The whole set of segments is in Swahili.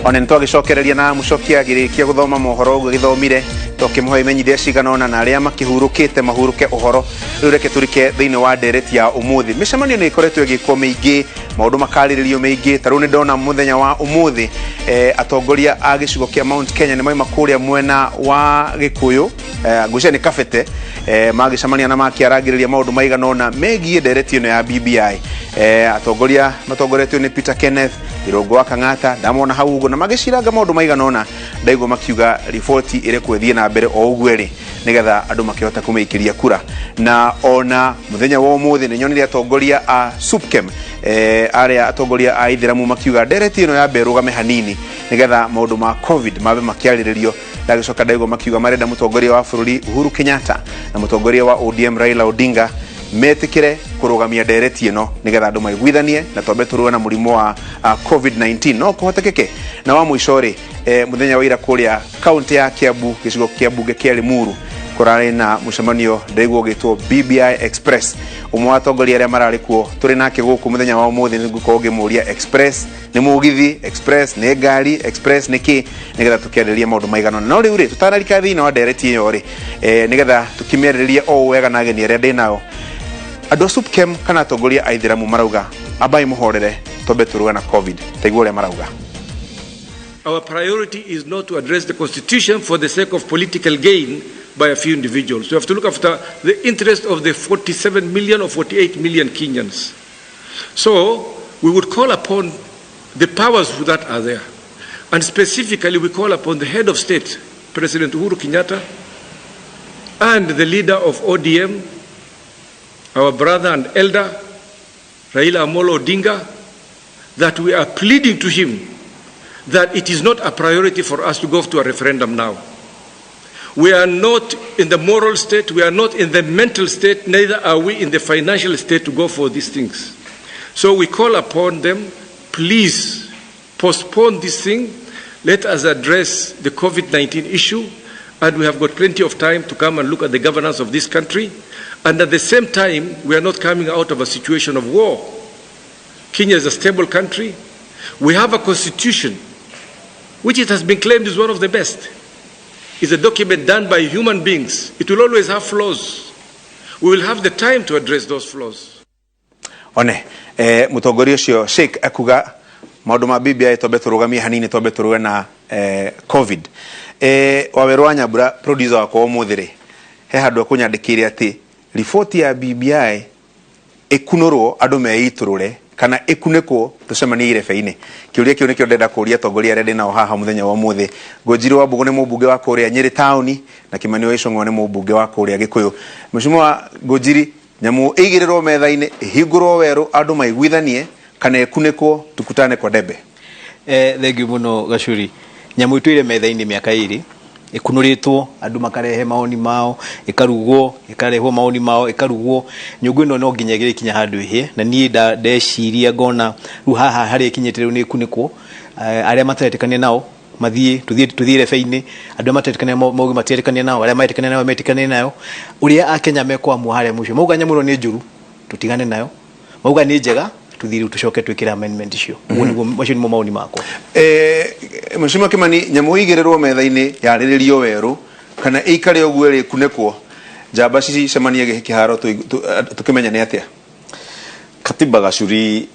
Ona nitwagicokereria na mucokia girikia guthoma mohoro githomire tokimuhe imenyithia ciganona na aria makihurukite mahuruke uhoro riu reke turike thiini wa ndereti ya umuthi. Micemanio ni ikoretwo igikwo meingi, maundu makariririo meingi. Taru ni ndona muthenya wa umuthi atongoria a gicigo kia Mount Kenya ni maima kuria mwena wa Gikuyu ngucia ni Kabete magicemania na makiaragiriria maundu maiganona megie ndereti ino ya BBI. Atongoria matongoretio ni Peter Kenneth Irongo wa Kang'ata ndamona hau uguo na magiciraga maundu maiganona ndaigo makiuga riboti ire kwethie na mbere o uguo ri nigetha andu makihota kumeikiria kura. Na ona muthenya wa umuthi ni nyonire atongoria a SUPKEM aria atongoria a ithiramu makiuga ndereti ino ya berugame hanini nigetha maundu ma covid mabe makiariririo. Ndagicoka ndaigo makiuga marenda mutongoria wa bururi Uhuru Kenyatta na mutongoria wa ODM Raila Odinga metikire kurugamia ndereti ino nigetha andu maiguithanie na twambe turue na murimo wa covid-19 no kuhotekeke. Na wa muicori muthenya wa ira kuria kaunti ya Kiambu gicigo kia bunge kia Limuru kurari na mucemanio ndaigwo gitwo BBI Express. Umwe wa atongoria aria marari kuo turi nake guku muthenya wa umuthi nigukorwo ngimuria Express ni mugithi, Express ni ngari, Express ni ki nigetha tukiarĩrĩria maundu maiganona. No riu ri tutanarika thiina wa ndereti iyo ri nigetha tukimĩarĩrĩria o wega na ageni aria ndinao. Andu SUPKEM kana atongoria a ithiramu marauga abai muhorere twambe turuga na covid taigua uria marauga. Our priority is not to address the constitution for the sake of political gain by a few individuals. We have to look after the interest of the 47 million or 48 million Kenyans. So we would call upon the powers that are there. And specifically we call upon the head of state, President Uhuru Kenyatta, and the leader of ODM, our brother and elder, Raila Amolo Odinga, that we are pleading to him that it is not a priority for us to go to a referendum now. We are not in the moral state, we are not in the mental state, neither are we in the financial state to go for these things. So we call upon them, please postpone this thing, let us address the COVID-19 issue, and we have got plenty of time to come and look at the governance of this country. And at the same time, we are not coming out of a situation of war. Kenya is a stable country. We have a constitution, which it has been claimed is one of the best. It's a document done by human beings. It will always have flaws. We will have the time to address those flaws. One, mutongoria ucio Sheikh akuga maundu ma BBI twambe turugamie hanini twambe turuge na covid. Waweru wa Nyambura producer wako umuthiri he handu akunyandikire ati riboti ya BBI ikunurwo andu meiturure kana ikunekwo tucemanie irebe-ini. Kiuria kiu nikio ndenda kuria atongoria aria ndinao haha muthenya wa umuthi. Ngonjirwo wa Mbugu ni mubunge wa kuria Nyeri town na Kimani wa Icũng'wa ni mubunge wa kuria Gikuyu. Mheshimiwa Ngonjiri, nyamu igirirwo metha-ini ihingurwo weru andu maiguithanie kana ikunekwo tukutane kwa debe? Thengiũ muno Gacuri. Nyamu itwire metha-ini miaka iri ikunuritwo andu makarehe maoni mao ikarugwo ikarehwo maoni mao ikarugwo nyungu ino no nginya girikinya handu ihe na ni ndeciria ngona ru haha hari ikinyete riu ni kuniko aria matetikania nao mathie tuthire rebe-ini andu matetikania maugi matetikania nao aria matetikania nao metikania nayo uria a Kenya mekwamwo haria mucio mauga nyamu ni njuru tutigane nayo mauga ni njega tuthiri tucoke twikira amendment icio macio ni maoni makwa. Mheshimiwa Kimani, nyamu igirirwo metha-ini yariririo weru kana ikare uguo ri kunekwo njamba cici cemanie kiharo tukimenya ni atia? Katiba Gacuri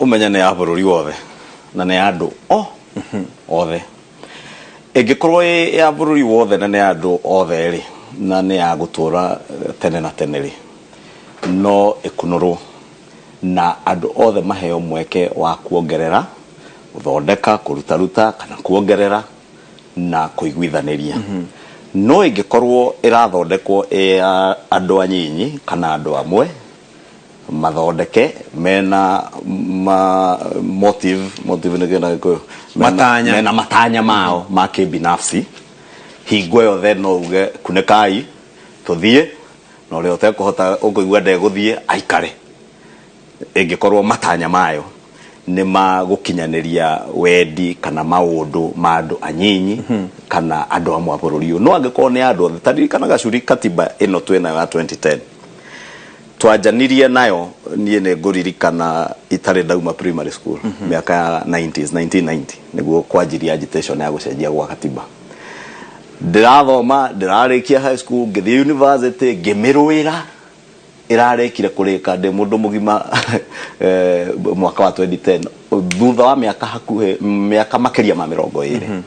umenya ni ya bururi wothe na ni andu othe ingikorwo ya bururi wothe na ni andu othe ri na ni ya gutura tene na tene ri no ikunurwo na andu othe maheo mweke wa kuongerera uthondeka kurutaruta kana kuongerera na kuiguithaniria. No ingikorwo irathondekwo andu anyinyi kana andu amwe mathondeke mena motive nigena matanya mena matanya mao ma kibinafsi hingo yothe no uge kunekai tuthie no rio te kuhota ukuigua ndeguthie aikare ingikorwo matanya mayo ni magukinyaniria wendi kana maundu ma andu anyinyi kana andu amwe bururi no angikorwo ni andu othe tari kana Gacuri katiba ino twina ya 2010 twajanirie nayo nie ne nguririkana itare ndauma primary school miaka ya 1990 niguo kwanjiria agitation ya gucenjia gwa katiba. Ndirathoma ndirarikia high school ngithie university ngimirwira irarekire kurika ndi mundu mugima mwaka wa 2010 thutha wa miaka hakuhe miaka makeria ma 20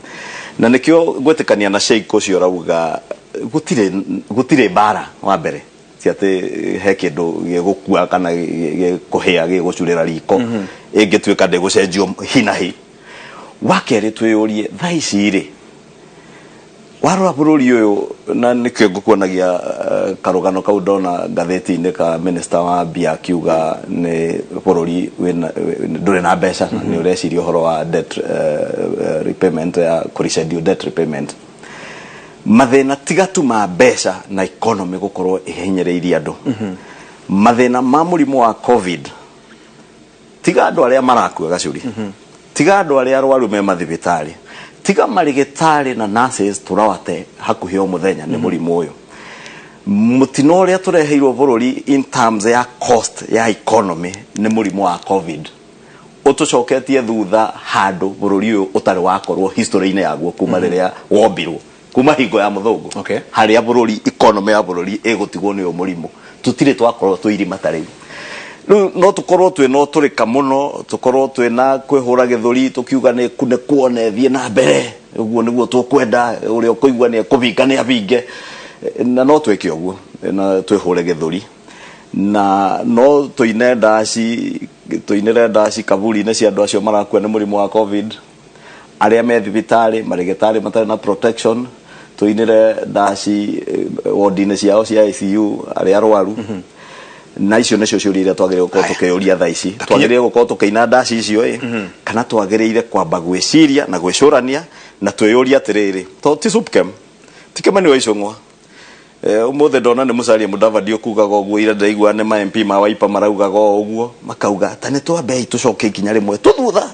na nikio gwetekania na Sheikh ucio rauga gutire bara wa mbere ati he kindu gigukua kana gikuhia gigucurira riko ingituika ndi gucenjio hinahi wakeri twiyurie thaici ri warora bururi uyu na nikio ngukuonagia karugano kau ndona ngatheti-ini ka minister wa Bia akiuga ni bururi ndure na mbeca ni ureciria uhoro wa debt repayment ya kureschedule debt repayment mathina tigatu ma mbeca na economy gukorwo ihenyereirie andu mathina ma murimu wa covid tiga andu aria marakua gacuri tiga andu aria arwaru me mathibitari tiga marigitari na nurses turawate hakuhi o muthenya ni murimu uyu mutino uria tureheirwo bururi in terms ya cost ya economy ni murimu wa covid utucoketie thutha handu bururi uyu utari wakorwo history-ini yaguo kuma riria wombirwo kuma hingo ya muthungu haria bururi economy ya bururi egutigwo ni o murimu tutire twakorwo tuirima tari no tukorwo twina turika muno tukorwo twina kwihura githuri tukiuga ni kuone thie na mbere uguo niguo tukwenda uri ukuigwa ni kuvinga ni avinge na no twike uguo na twihure githuri na no tuine ndaci kaburi ne cia andu acio marakua ni murimu wa covid aria me thibitari marigitari matari na protection tuinire ndaci wodine ciao cia ICU aria arwaru na icio nicio ciuria iria twagiriire gukorwo tukiuria thaa ici twagiriire gukorwo tukiina ndaci icio kana twagiriire kwamba gwiciria na gwicurania na twiyuria atiriri to ti subkem tikemani wa icungwa umuthe ndona ni Musalia Mudavadi okugaga uguo ira ndaigua ne ma MP ma Wiper maraugaga uguo makauga tane twambe tucoke ikinya rimwe tuthutha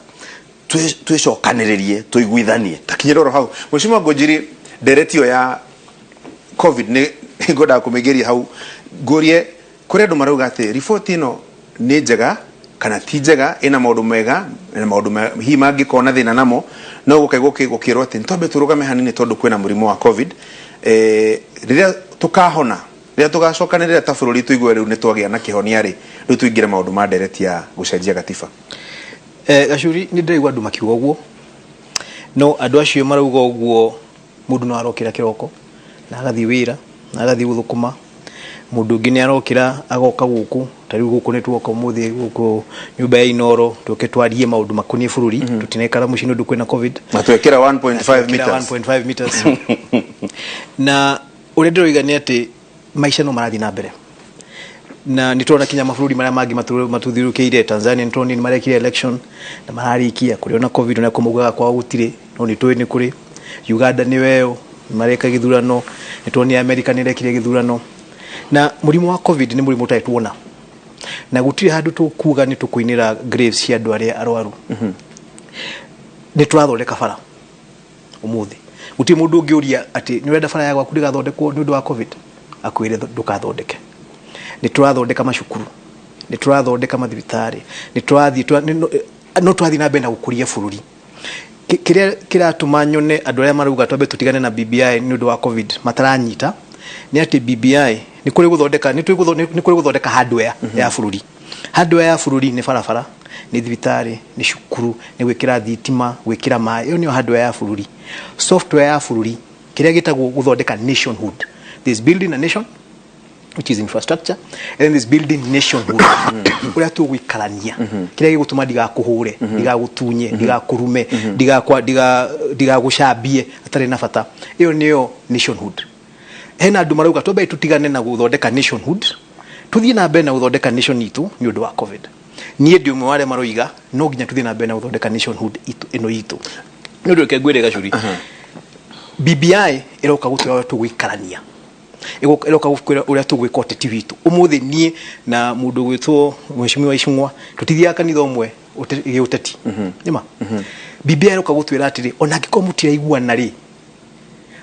twicokaniririe tuiguithanie takinyira ro hau Mheshimiwa Ngũnjiri nderetio ya covid ni ngoda kumigeria hau ngurie kuri andu marauga ati report ino ni njega kana ti njega ina maundu mega na maundu hi mangikona thina namo no gukirwo ati ntombe turugame hanini tondu kwina murimu wa covid riria tukahona riria tugacokanirira ta bururi tuigwe riu ni twagia na kihonia ri riu tuingire maundu ma nderetia gucenjia gatiba gacuri ni ndiraigua andu makiuga uguo no andu acio marauga uguo mundu no arokira kiroko na agathi wira na agathi guthukuma mundu ungi ni arokira agoka guku tari guku ni tuoka umuthi guku nyumba ya Inoro tuke twarie maundu makunie bururi tutinekara mucini ndu kwina covid matwekera 1.5 meters na uri ndiroiga ni ati maisha no marathi na mbere na nitona kinya mabũrũri maria mangi matuthirukiire Tanzania nitoni ni marekire election na mararikia kuriona covid na kumugaga kwa gutire no nitoi ni kuri Uganda ni weo mareka githurano nitoni America ni rekire githurano na murimu wa covid ni murimu taituona na gutire handu tukuga ni tukuinira graves cia andu aria arwaru ni turathondeka bara umuthi guti mundu ungiuria ati ni wenda bara ya gwaku ndigathondekwo ni undu wa covid akwire ndukathondeke ni turathondeka macukuru ni turathondeka mathibitari ni turathi no turathi na mbere na gukuria bururi kiria kiratuma nyone andu aria maruga twambe tutigane na BBI ni undu wa covid mataranyita ni ati BBI ni kuri guthondeka ni kuri guthondeka hardware ya bururi hardware ya bururi ni barabara ni thibitari ni cukuru ni gwikira thitima gwikira mai iyo ni hardware ya bururi software ya bururi kiria gitagwo guthondeka nationhood this building a nation which is infrastructure and then this building nationhood uria tu gwikarania kiria gigutuma ndigakuhure ndigagutunye ndigakurume ndigagucambie atari na bata iyo niyo nationhood hena andu marauga twambe tutigane na guthondeka nationhood tuthie na mbere na guthondeka nation itu ni undu wa covid nie ndi umwe wale maroiga no nginya tuthie na mbere na guthondeka nationhood itu ino itu ni undu kengwire gacuri BBI iroka gutwa tugwikarania iroka gukwira uria tugwika oteti witu umuthi nie na mundu gwitwo Mheshimiwa Icung'wa tutithia kanitha umwe uteti nima BBI iroka gutwira atiri ona gikomutira iguana ri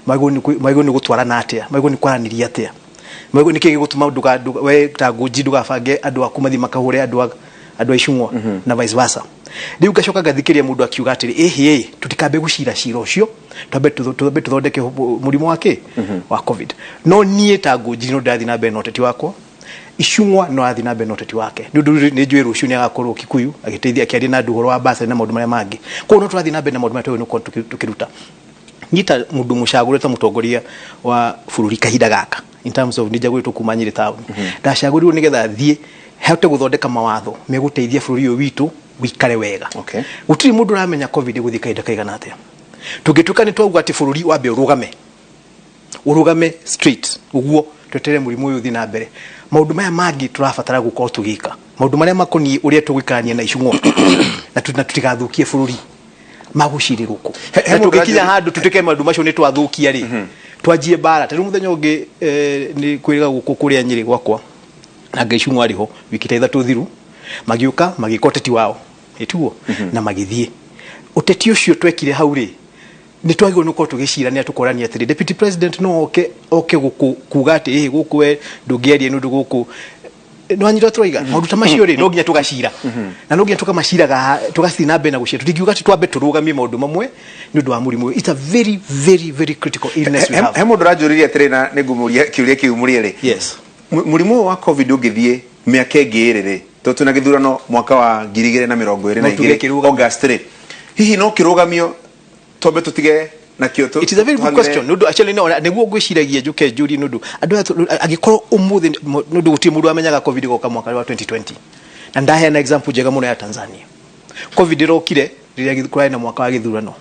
maigo ni gutwara na atia maigo ni kwaraniria atia mwego niki gutuma nduga we ta nguji nduga bange andu akumathi makahure andu aicungwa na vice versa riu gacoka gathikiria mundu akiuga atiri tutikambe gucira cira ucio twambe tuthondeke murimo wake wa covid no nie ta nguji no ndathi na mbere na uteti wakwa icungwa no athi na mbere na uteti wake ni njui rucio ni agakorwo Kikuyu agiteithia akiaria na nduhoro wa basa na maundu maria mangi ko no twathi na mbere na maundu maria no tukiruta nyita mundu mucagurite mutongoria wa bururi kahinda gaka in terms of nijagurite kumanyire town ndacagurirwo nigetha thie hote guthondeka mawatho meguteithia bururi uyu witu wikare wega gutiri mundu ramenya covid guthi kahinda kaigana atia tugituka ni twauga ati bururi wambe urugame street uguo twetere murimu uyu thi na mbere maundu maya mangi turabatara gukorwo tugika maundu maria makoni uria tugikania na icung'o na tutigathukie bururi magucirirwo ku tugikinya handu tutike maundu macio ni twathukia ri twanjie bara tari muthenya ungi ni kwiriga guku kuria Nyeri gwakwa na ngaicung'o ariho wikita ithatu thiru magiuka magikoteti wao etuo na magithie uteti ucio twekire hau ri ni twagirwo nuko tugicirania tukorania atiri deputy president no oke guku kuga ati guku we ndungierie nundu guku no anyiro troiga maundu ta macio ri no nginya tugacira na no nginya tukamaciraga tugathina mbe na gucia tutingiuga ati twambe turugamie maundu mamwe ni undu wa murimu it's a very very very critical illness we have mundu rajuriria atiri na ningumuria kiuria kiumurie ri yes murimu wa covid ungithie miaka ingirire tuna githurano mwaka wa 2022 August 3 hihi no kirugamio tobe tutige na kioto it is a very good question nudu actually no neguo gwiciragia njuke njuri nudu andu agikorwo umuthi nudu guti mundu amenyaga covid goka mwaka wa 2020 na ndahe na example jega muno ya Tanzania covid rokire riria githukura na mwaka wa githurano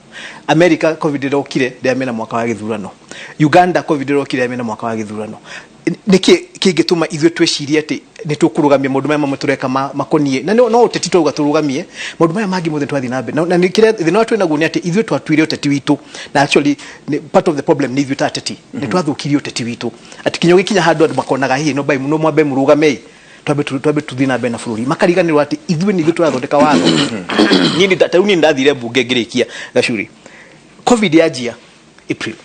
America covid rokire riria mena mwaka wa githurano Uganda covid rokire riria mena mwaka wa githurano niki kingituma ithwe tweciria ati ni tukurugamia maundu maya mamutureka makonie na no uteti twauga turugamie maundu maya mangi mothe twathi na mbere na nikire thina twina gunia ati ithwe twatwire uteti witu na actually part of the problem ni ithwe tateti ni twathukirie uteti witu ati kinyo gikinya handu andu makonaga hihi no bai no mwambe murugame twambe tuthi na mbere na bururi makariganirwo ati ithwe ni ithwe twathondeka watho nini tatauni ndathire bunge ngirikia Gachuri covid yajia April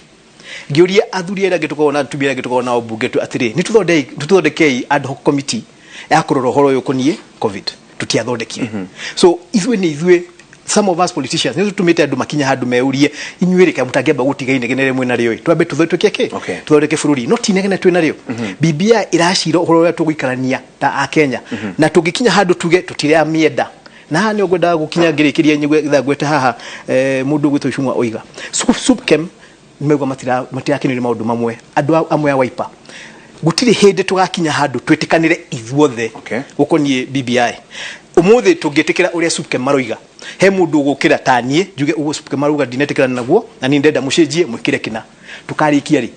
ngiuria athuri era gituko na tubira gituko na obunge tu atiri ni tuthondeke ad hoc committee ya kurora horo yokonie covid tutiathondekire so ithwe some of us politicians ni tumite andu makinya handu meurie inyuirika mutangemba gutiga inegene mwe na rio twambe tuthondeke tuthondeke bururi no tinegene twi na rio BBI iracira horo ya tuguikarania ta a Kenya na tugikinya handu tuge tutire amienda na ni ogwenda gukinya ngirikiria nyigwe gwete haha mundu gwito icung'wa oiga SUPKEM nimegwa matirakinire maundu mamwe andu amwe a Wiper gutiri hindi tugakinya handu twitikanire ithuothe gukonie BBI umuthi tungitikira uria SUPKEM maroiga he mundu gukira tanie njuge ugo SUPKEM maruga dinetikira naguo na ni ndenda mucenjie mwikire kina tukarikia ri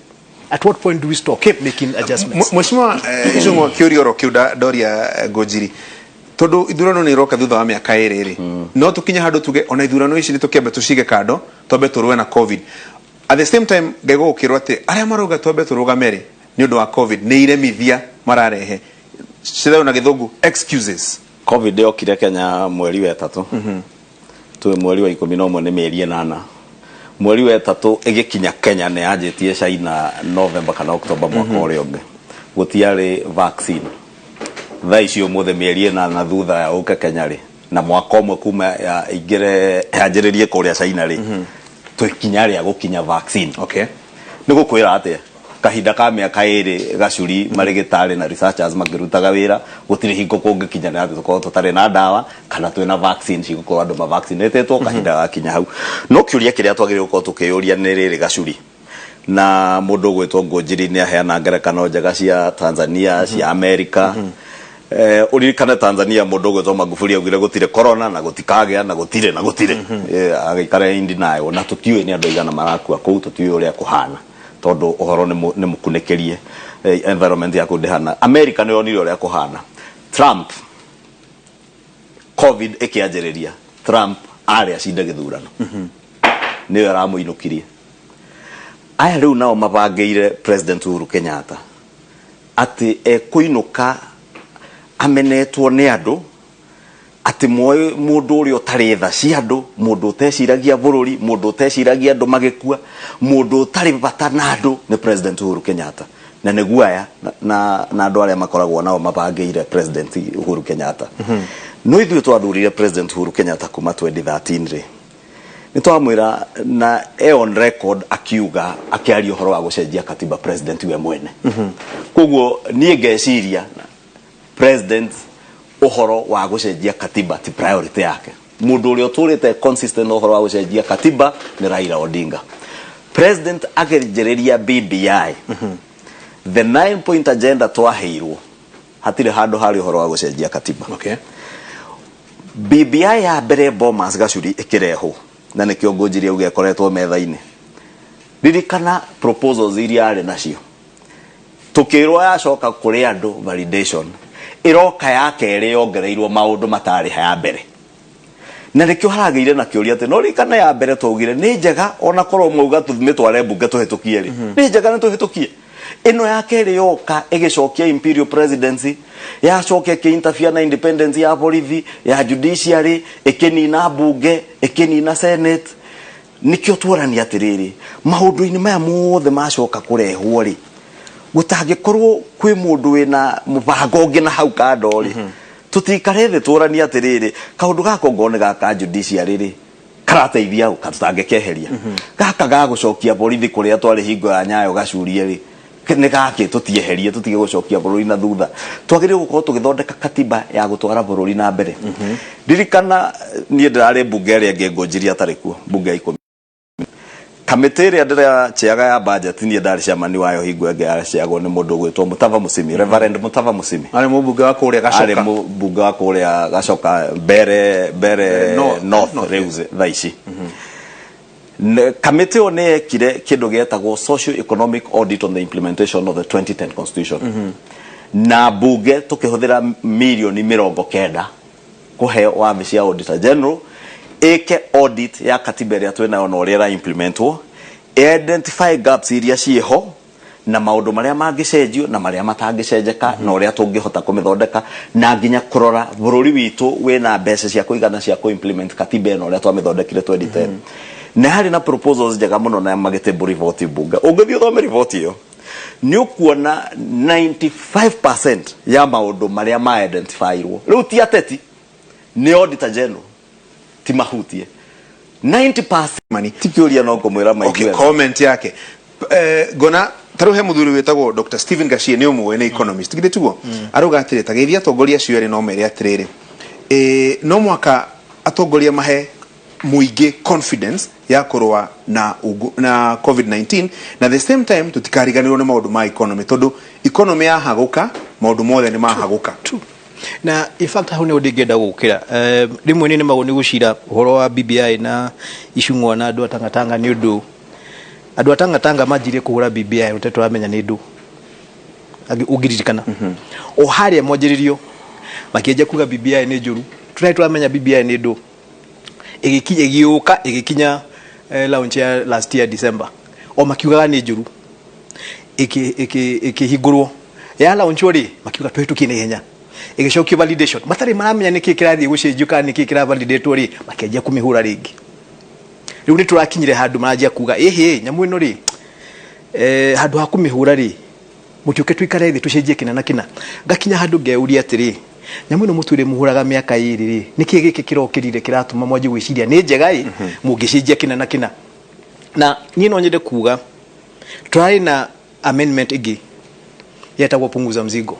at what point do we stop keep making adjustments mheshimiwa icung'wa kiurioro kiuda Doria Ngojiri tondu ithurano ni roka thutha wa miaka iri no tukinya handu tuge ona ithurano ici ni tukiambe tucige kando twambe turwe na covid at the same time ngego ukirwa ati aria maruga twambe turugamere ni undu wa covid ni iremithia mararehe cithayo na githungu excuses covid yokire Kenya mweri wa 3 tu mweri wa 11 ni mieri 8 mweri wa 3 igikinya Kenya ne ajetie China November kana October mwaka uri ungi gutiari vaccine thaicio mothe mieri 8 thutha ya uka Kenya ri na mwaka umwe kuma ya igire yanjiririe kuria China ri twikinya gukinya vaccine nigukwira atia kahinda ka miaka iri Gachuri marigitari na researchers magirutaga wira gutiri hingo kungikinya na tuko tutare na dawa kana twina vaccine cigukorwo andu ma vaccinatetwo kahinda gakinya hau no kiuria kiria twagirire gukorwo tukiyuria ni riri Gachuri na mundu gwitwo Ngojiri ni aheana ngerekano njega cia Tanzania cia America uririkana Tanzania mundu gwitwo Magufuli augire gutire corona na gutikagea na gutire agikara indi nayo na tutiwe ni andu igana marakua kuu tutiwe uria kuhana tondu uhoro ni mukunekerie environment ya kudehana America ni yonire uria kuhana Trump covid ikianjiriria Trump aria cinda githurano ni aramuinukirie aya riu nao mabangeire President Uhuru Kenyatta ati kuinuka amenetwo ni andu ati mundu uri utari tha cia andu mundu uteciragia bururi mundu uteciragia andu magikua mundu utari bata na andu ni President Uhuru Kenyatta na neguaya na andu aria makoragwo nao mabangĩire president Uhuru Kenyatta no ithuĩ twathurire president Uhuru Kenyatta kuma 2013 ri ni twamwira na on record akiuga akiaria uhoro wa gucenjia katiba president we mwene koguo nie ngeciria president uhoro wa gucenjia katiba ti priority yake mundu uria turite consistent uhoro wa gucenjia katiba ni Raila Odinga president agereria BBI the 9 point agenda twaheirwo hatire handu hari uhoro wa gucenjia katiba BBI ya mbere Bomas Gachuri ikireho na nä kä o ngånjirie uge koretwo metha-inä ririkana proposals iria arä nacio tũkĩrwo yacoka kũrĩ andũ validation ĩroka ya kerĩ yongereirwo maũndũ matarĩ ya mbere na nĩkĩo haragĩire na kĩũria atĩ no ririkana ya mbere twaugire nĩ njega ona korwo mauga tũmĩtware mbunge tũhĩtũkie rĩ nĩ njega nĩ tũhĩtũkie ino ya kerĩ yoka ĩgĩcokia imperial presidency yacokia kĩinterfere na independence ya borithi ya judiciary ĩkĩnina bunge ĩkĩnina senate nikĩo tuorania atĩrĩrĩ maũndũ-inĩ maya mothe macoka kũrehwo rĩ gũtangĩkorwo kwĩ mũndũ wĩna mũbango ũngĩ na hau kando rĩ tũtikare thĩ tuorania atĩrĩrĩ kaũndũ gaka ngone gaka judiciary rĩ karateithia hau katangĩkeheria gaka ga gũcokia borithi kũrĩa twarĩ hingo ya Nyayo Gacurie rĩ nĩ gake tutieherie tutige gucokia bũrũri na thutha twagĩrĩirwo gũkorwo tũgĩthondeka katiba ya gũtwara bũrũri na mbere ririkana niĩ ndĩrarĩ bunge ĩrĩa ĩngĩ ngũnjiria atarĩ kuo bunge ya 10 kamĩtĩ ĩrĩa ndĩraciaga ya budget niĩ ndarĩ ciamani wayo hingo ĩngĩ yaciagwo nĩ mũndũ ũgwĩtwo Mutava Musyimi Reverend Mutava Musyimi arĩ mũmbunge wa kũrĩa Gacoka arĩ mũmbunge wa kũrĩa Gacoka mbere north rĩu thaa ici Committee on kire kido getagwo socio-economic audit on the implementation of the 2010 constitution na bunge tukihũthĩra milioni 90 kuhe wabici ya auditor general eke audit ya katiba ĩrĩa twĩnayo na ũrĩa implementwo identify gaps iria ciĩho na maũndũ marĩa mangĩcenjio na marĩa matangĩcenjeka na ũrĩa tũngĩhota kũmĩthondeka na nginya kũrora bũrũri witũ wĩna mbeca cia kũigana cia implement katiba ĩno ũrĩa twamĩthondekire 2010 na hari na proposals njega muno na magĩtĩmbũ report bunge ũngĩthiĩ ũthome report ĩyo nĩ ũkuona 95% ya maũndũ marĩa ma identifyirwo rĩu ti ateti nĩ auditor general ti mahutie 90% mani tikĩũria no ngũmwĩra maigwe comment yake gona taruhe muthuri wetagwo Dr. Stephen Gachie nĩ ũmwe nĩ economist githĩ tuo aruga atĩrĩ ta geithia atongoria acio erĩ no mere atĩrĩrĩ no mwaka atongoria mahe muige confidence ya kũrũa na COVID-19 na the same time tutikariganirwo nĩ maũndũ ma economy tondu economy ya haguka maũndũ mothe nĩ mahaguka na in fact hau nĩ ndĩngĩenda gũkĩra rĩmwe nĩ magũ nĩ gũcira ũhoro wa BBI na icung'wa na andũ atangatanga nĩ ũndũ andũ atangatanga manjire kũhũra BBI ũtetũ wamenya nĩ ndũ ũngĩririkana o harĩa mwanjĩrĩrio makĩenja kuga BBI nĩ njũru tũramenya BBI nĩ ndũ igikinya launch ya last year December o makiugaga nĩ njũru ikihingũrwo ya launch ori makiuga twĩtũkie na ihenya igicokio validation matarĩ maramenya nĩkĩ kĩrathiĩ gũcenjio kana nĩkĩ kĩra validate ori makĩanjia kũmĩhũra rĩngĩ rĩu nĩ tũrakinyire handũ maranjia kuga nyamũ ĩno rĩ handũ ha kũmĩhũra rĩ mũtĩũke tuikare thĩ tũcenjie kĩna na kĩna ngakinya handũ ngeuria atĩrĩ nyamũ ĩno mũtũire mũhũraga mĩaka ĩrĩ rĩ nĩkĩ gĩkĩ kĩrokĩrire kĩratũma mwanjie gwĩciria nĩ njega mũngĩcenjia kĩna na kĩna na niĩ no nyende kuga try na amendment ĩngĩ yetagwo punguza mzigo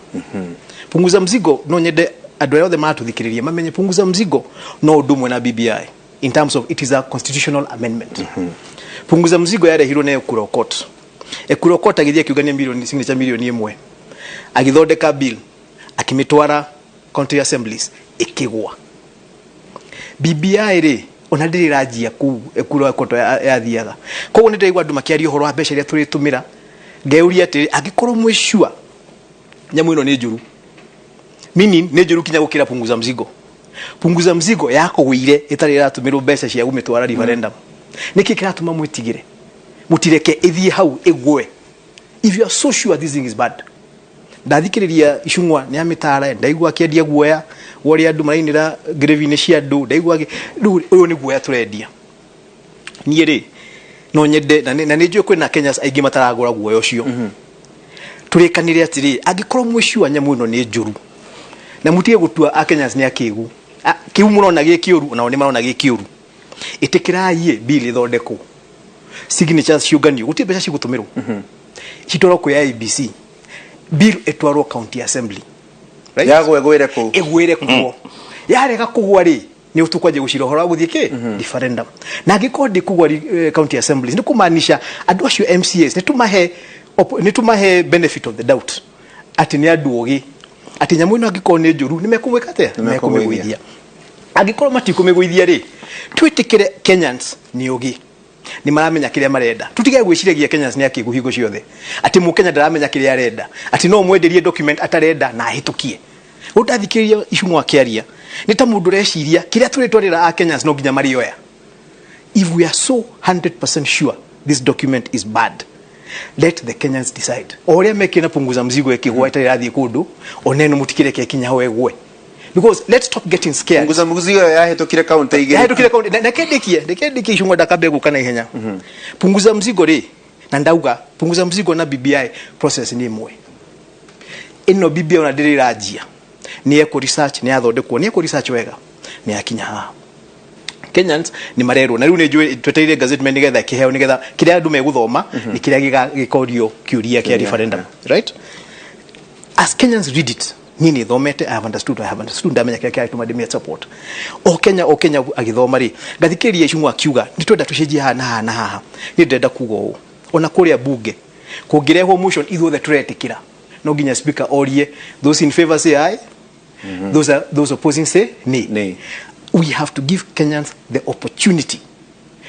punguza mzigo no nyende andũ othe matũthikĩrĩria mamenye punguza mzigo no ũndũ ũmwe na BBI in terms of it is a constitutional amendment punguza mzigo yarehirwo na Ekuro Court agithia kiugania milioni signature milioni 1 agithondeka bill akimitwara county assemblies ikigwa BBI ri ona ndirajia ku Ekuro Court yathiaga koguo nĩ ndaigua andũ makiaria ũhoro wa mbeca iria tũrĩtũmĩra ngeuria atĩ angĩkorwo mwĩcua nyamũ ĩno nĩ njũru meaning nĩ njũru kinya gũkĩra punguza mzigo yako wĩire itarĩ iratũmĩrwo mbeca cia gũmĩtwara referendum nĩkĩ kĩratũma mwĩtigĩre mutireke ithie hau igwe if you are so sure this thing is bad ndathikĩrĩria icung'wa nĩ amitara ndaigua kĩendia guoya wori andũ marainĩra grave-inĩ cia andũ ndaigua ũyũ nĩ guoya tũrendia niĩ rĩ no nyende na nĩ njũĩ kwĩna Kenyans aingĩ mataragũra guoya ũcio turekanire atiri agikorwo mwiciwa nyamu ino ni njuru na mutige gutua Kenyans ni akigu kiu murona gikiuru na oni marona gikiuru itikirai bill ithondeko signatures ciuganio gutie beca cigutumirwo citoro ku IBC bill etwaro county assembly right yago egwire ku yarega kugwa ri ni utukwaje gucira horo guthie ki referendum na gikodi kugwa county assemblies ni kumanisha andu acio MCAs ni tumahe benefit of the doubt ati ni andu ogi ati nyamu ino agikoo ni njuru ni mekumwika atia mekumigwithia agikoo matikumigwithia ri twitikire Kenyans ni ogi ni maramenya kiria marenda tutige gwiciragia Kenyans ni akigu hingo ciothe ati mu Kenya ndaramenya kiria arenda ati no mwenderie document atarenda na hitukie utathikiria icungwa kiaria ni ta mundu reciria kiria turitwarira Kenyans no nginya marioya. If we are so 100% sure this document is bad, let the Kenyans decide. Oria mekina punguza mzigo ekigwa itarathie kundu oneno mutikire ke kinya ho egwe, because let's stop getting scared. Punguza mzigo ya hetokire county igere hetokire county na kendekie icungwa dakabe kana ihenya punguza mzigo ri na ndauga punguza mzigo na BBI process ni imwe ino BBI ona ndirirajia ni eco research ni athondekwo ni eco research wega ni akinya ha Kenyans ni marero na riu ni njui tweteire gazettement nigetha kiheo nigetha kiria andu meguthoma ni kiria gikorio kiuria kia referendum right. As Kenyans read it nini thomete I have understood ndamenya kiria tuma demia support o Kenya agithoma ri ngathikiria icungwa kiuga ni twenda tucenjie ha na ha ni ndenda kugo ona kuria bunge kungirehwo motion ithuothe turetikira no nginya speaker orie those in favor say aye. Those opposing say nay. We have to give Kenyans the opportunity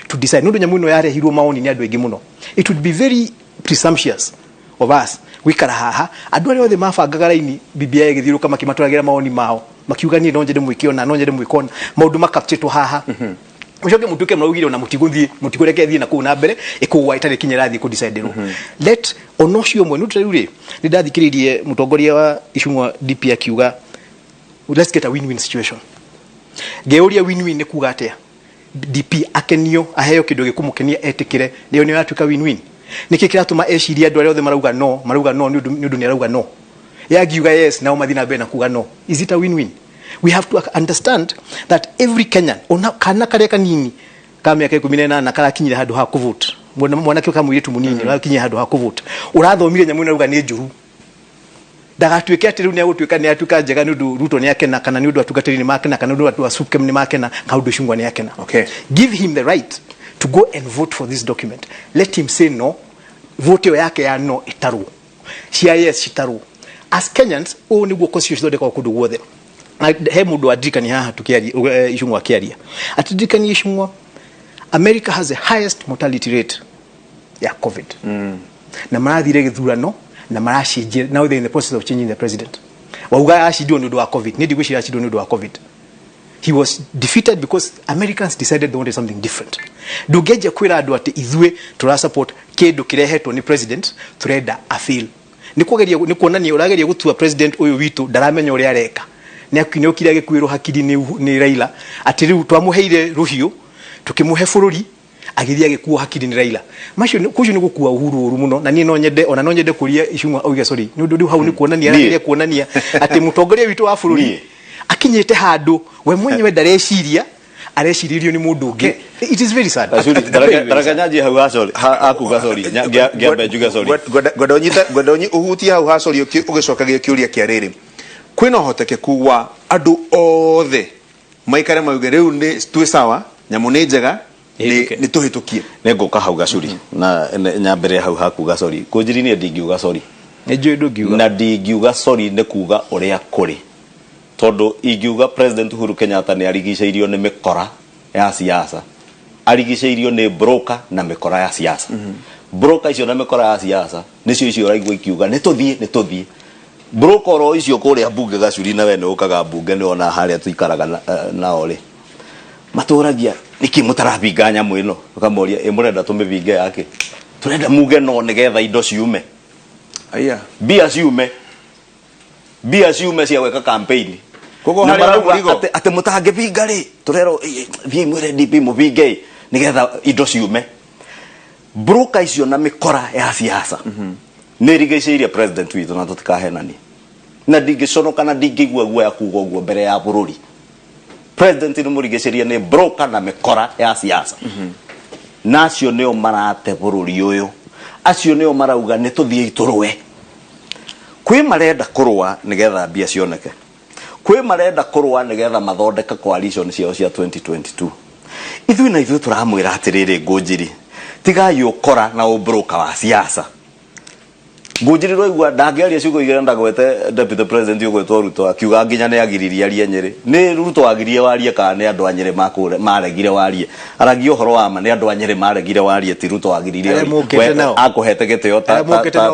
to decide. Nundu nyamuno yare hiru maoni ni andu egi muno. It would be very presumptuous of us wikara haha andu ari othe mabangaga raini BBI githiruka makimaturagira maoni mao makiuga ni no njede mwikiona no njede mwikona maundu makapchitwo haha ucoke mutuke mraugire na mutiguthie mutigureke thie na ku na mbere ikuwa itari kinyarathi ku decide ro let onocio mwe nutruri ni ndathikiririe mutongoria wa icungwa DP akiuga let's get a win-win situation. Geuria win-win ni kuga atia DP akenio aheo kindo gikumukenia etikire niyo ni yatuka win-win niki kiratuma eciria andu othe marauga no ni undu ni arauga no yagiuga yes na umathina be na kuga no. Is it a win-win? We have to understand that every Kenyan ona kana kare kanini kama yake 18 na kala kinyira handu ha kuvote mwana kyo kama yitu munini na kinyira handu ha kuvote urathomire nyamu arauga ni njuru dagatwike ati riu ni agutwika ni atuka njega ni undu Ruto ni yake na kana ni undu atugatiri ni make na kana ni undu atu asuke ni make na kaudu shungwa ni yake na give him the right to go and vote for this document. Let him say no. Vote yake ya no itaru cia yes itaru. As Kenyans o ni go constitution de kwa kudu wothe he mundu adrika ni haha tukiaria icungwa kiaria atidrika ni icungwa America has the highest mortality rate ya COVID na marathire githurano na marashije now they in the process of changing the president wauga ashidio ndu wa COVID ni digwishi ashidio ndu wa COVID. He was defeated because Americans decided they wanted something different. Dugeje kwira andu ati ithue tura support kindu kirehetwo ni president turenda afil ni kuonania urageria gutua president uyu witu ndaramenya uri areka ni akinyo kiria gikwiro hakiri ni Raila ati riu twamuheire ruhiu tukimuhe bururi agithia gikuo hakiri ni Raila macio kuju ni gukua uhuru uru muno na ni no nyende kuria icungwa auge sorry ni undu hau ni kuonania ati mutongoria witu wa bururi akinyete handu we mwenyewe ndareciria areciririo ni mundu ungi. It is very sad. Daraganyaji hau hasori akuga sorry ngiambe juga sorry godonyi uhuti hau hasori ugicokagia kiuria kia riri kwina hotekeku wa andu othe maikare mauge riu ni twi sawa nyamu ni njega ni tuhitukie nenguka hau gacuri na nyambere hau hakuga sorry kunjiri ni ndingiuga sorry njui ndungiuga na ndingiuga sorry ni kuga uria kuri tondu ingiuga President Uhuru Kenyatta ni arigiceirio ni mikora ya siasa arigiceirio ni broker na mikora ya siasa broker icio na mikora ya siasa nicio icio raigwa ikiuga ni tuthie broker ro icio kuria bunge gacuri na we ni ukaga bunge ni ona haria tuikaraga nao ri maturagia niki mutarabinga nyamu ino ukamoria murenda tumivinge yake turenda muge no nigetha indo ciume aya bia ciume cia weka campaign kogo hari murigo ate mutange binga ri turero thie mwire DP muvinge nigetha indo ciume broker icio na mikora ya siasa nä rigicäirie president witå na tå tikahenani na ndingäconoka na ndingäigua guoya kuga å guo mbere ya bå rå ri. President nä må rigicärie nä broka na mä kora ya siasa na acio nä o marate bå rå ri å yå, acio nä o marauga nä tå thiä itå rå we. Kwä marenda kå rũa nä getha mbia cioneke, kwä marenda kå rũa nä getha mathondeka coalition ciao cia 2022. Ithuĩ na ithuĩ tå ramwä ra atä rä rä Ngũnjiri tigai å kora na å broka wa siasa. Ngũnjiri roigua ndangĩaria ciugo igĩrĩ ndagwete deputy president ũgwĩtwo Ruto akiuga nginya nĩ agiririe arie Nyĩrĩ. Nĩ Ruto agiririe warie kana nĩ andũ a Nyĩrĩ maregire warie? Aragia ũhoro wa ma nĩ andũ a Nyĩrĩ maregire warie ti Ruto agiririe. Akũhete gĩtĩo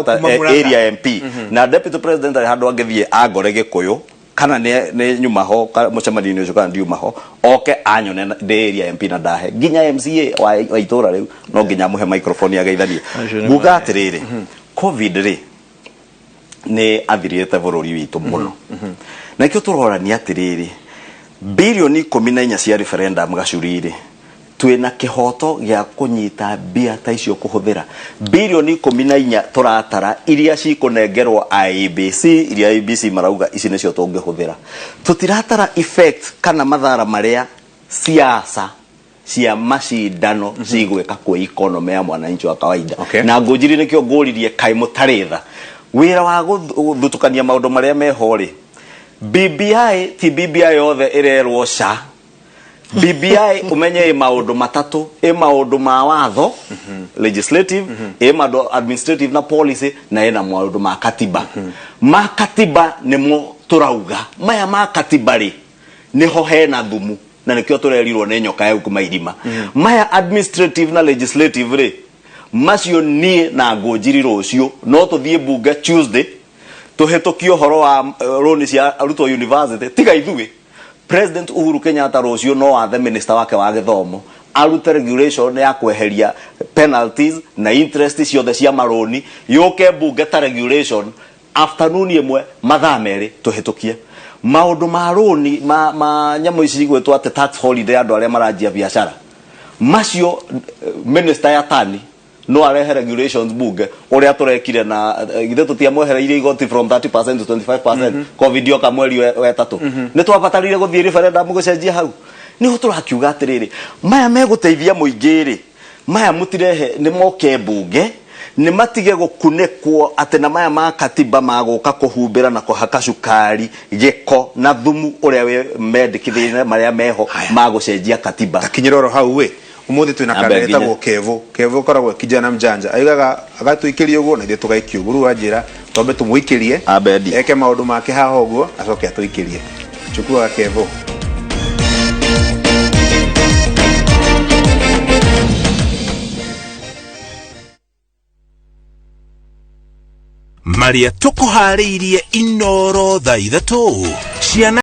ta area MP na deputy president arĩ handũ angĩthiĩ angore Gĩkũyũ kana nĩ nyuma ho mũcemanio ũcio kana ndiuma ho oke anyone ndĩ area MP na ndahe nginya MCA wa itũra rĩu no nginya mũhe microphone ageithanie. Nguga atĩrĩrĩ COVID rĩ nĩ athirĩte bũrũri witũ mũno na ikĩo tũrorania atĩrĩrĩ bilioni 14 cia referendum Gachuri rĩ twĩna kĩhoto gĩa kũnyita mbia ta icio kũhũthĩra bilioni 14 tũratara iria cikũnengerwo IEBC iria IEBC marauga ici nĩcio tũngĩhũthĩra. Tũtiratara effect kana mathara marĩa siasa cia macindano cigwĩka kwĩ economy ya mwananchi wa kawaida. Na Ngũnjiri nĩkĩo ngũririe kaĩ mũtarĩ tha wĩra wa gũthutũkania maũndũ marĩa meho rĩ. BBI ti BBI yothe ĩrerwo ca. BBI umenye maũndũ matatũ, maũndũ ma watho legislative, maũndũ administrative na policy na maũndũ ma katiba. Ma katiba nĩmo tũrauga maya ma katiba rĩ nĩho hena thumu na nĩkĩo tũrerirwo nĩ nyoka ya kuma irima. Maya administrative na legislative rĩ macio niĩ na Ngũnjiri rũciũ no tũthiĩ bunge Tuesday tũhetũkie ũhoro wa rũni cia arutwo university tiga ithuĩ. President Uhuru Kenyatta rũciũ no wathe minister wake wa gĩthomo arute regulation ya kweheria penalties na interest ciothe cia maroni yũke bunge ta regulation afternoon ĩmwe mathaa merĩ tũhetũkie. Maũndũ ma rũni ma nyamũ ici igwĩtwo atĩ tax holiday andũ arĩa maranjia biacara macio minister ya tani no arehe regulations bunge ũrĩa tũrekire na ithe tũtiamwehereirie igoti from 30% to 25% covid yoka mweri wetatũ nĩ twabatarire gũthiĩ referendum gũcenjia hau. Nĩho tũrakiuga atĩrĩrĩ maya megũteithia mũingĩ rĩ maya mũtirehe nĩ moke bunge nĩ matige gũkunĩkwo atĩ na maya ma katiba magũka kũhumbĩra na kũhaka cukari gĩko na thumu ũrĩa mendekithĩrie marĩa meho magũcenjia katiba. Takinyĩroro hau we umuthi twina kana etagwo Kevo koragwo kijana mjanja aigaga agatuikiria uguo na ithe tugaikio uguo rũ anjira tombe tumuikirie eke maundu make haha uguo acoke atuikirie chukua Kevo. Maria tukuhariirie inoro thaa 3 ciana